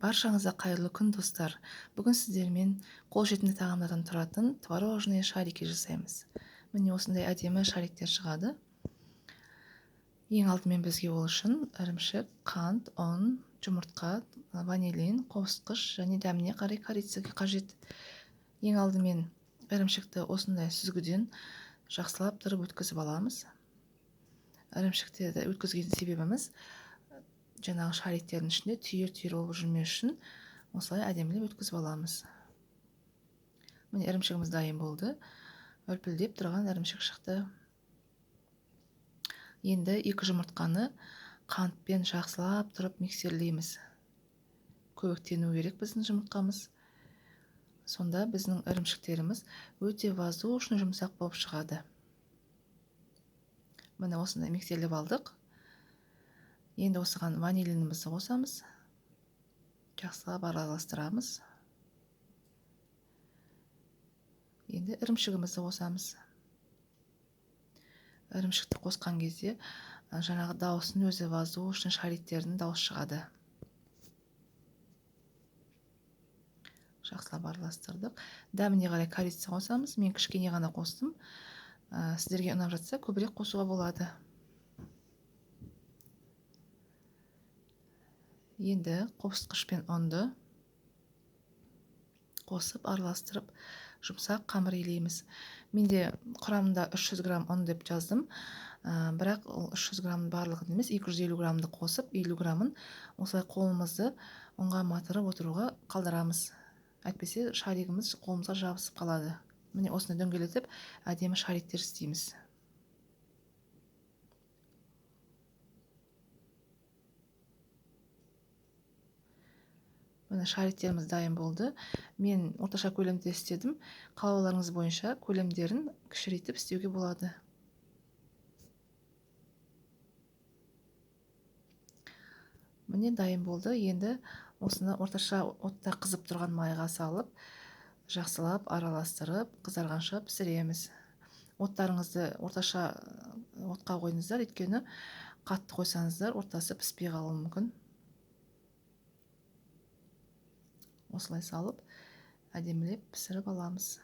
Баршаңызға қайырлы күн, достар. Бүгін сіздермен қолжетімді тағамдардан тұратын творожные шарики жасаймыз. Міне осындай әдемі шариктер шығады. Ең алдымен бізге ол үшін ірімшік, қант, ұн, жұмыртқа, ванилин, қосқыш және дәміне қарай корица қажет. Ең алдымен ірімшікті осындай сүзгіден жақсылап тұрып өткізіп аламыз. Ірімшікті өткізген себебіміз жаңағы шариктердің ішінде түйір болып жүрмес үшін осылай әдемілеп өткізіп аламыз. Міне ірімшігіміз дайын болды. Үлпілдеп тұрған ірімшік шықты. Енді 2 жұмыртқаны қантпен жақсылап тұрып миксерлейміз. Көбіктену керек біздің жұмыртқамыз. Сонда біздің ірімшіктеріміз өте воздушный, жұмсақ болып шығады. Міне осындай миксерлеп алдық. Енді осыған ванилинімізді қосамыз. Жақсылап араластырамыз. Енді ірімшігімізді қосамыз. Ірімшікті қосқан кезде жаңағы дауысын өзі воздушный шариктердің дауысы шығады. Жақсылап араластырдық. Дәміне қарай корица қосамыз. Мен кішкене ғана қостым. Сіздерге ұнап жатса көбірек қосуға болады. Енді қосқышпен ұнды қосып араластырып жұмсақ қамыр илейміз. Менде құрамында 300 грамм ұн деп жаздым. Бірақ 300 грамм барлығын емес, 250 граммды қосып, 50 граммын осылай қолымызды ұнға матырып отыруға қалдырамыз. Әйтпесе шаригіміз қолымызға жабысып қалады. Міне осыны дөңгелетіп, әдемі шариктер істейміз. Міне шариктеріміз дайын болды. Мен орташа көлемде істедім. Қалауларыңыз бойынша көлемдерін кішірейтіп істеуге болады. Міне дайын болды. Енді осыны орташа отта қызып тұрған майға салып, жақсылап араластырып, қызарғанша пісіреміз. Оттарыңызды орташа отқа қойыңыздар, өйткені қатты қойсаңыздар, ортасы піспей қалуы мүмкін. Осылай салып, әдемілеп пісіріп аламыз.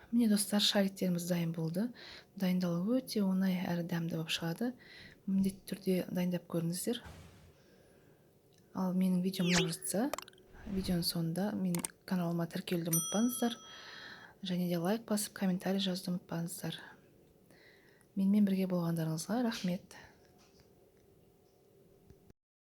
Міне достар, шариктеріміз дайын болды. Дайындалуы өте оңай әрі дәмді болып шығады. Міндетті түрде дайындап көріңіздер. Ал менің видеом ұнап жатса, видеоның соңында менің каналыма тіркелуді ұмытпаңыздар. Және де лайк басып, комментарий жазуды ұмытпаңыздар. Менімен бірге болғандарыңызға рахмет.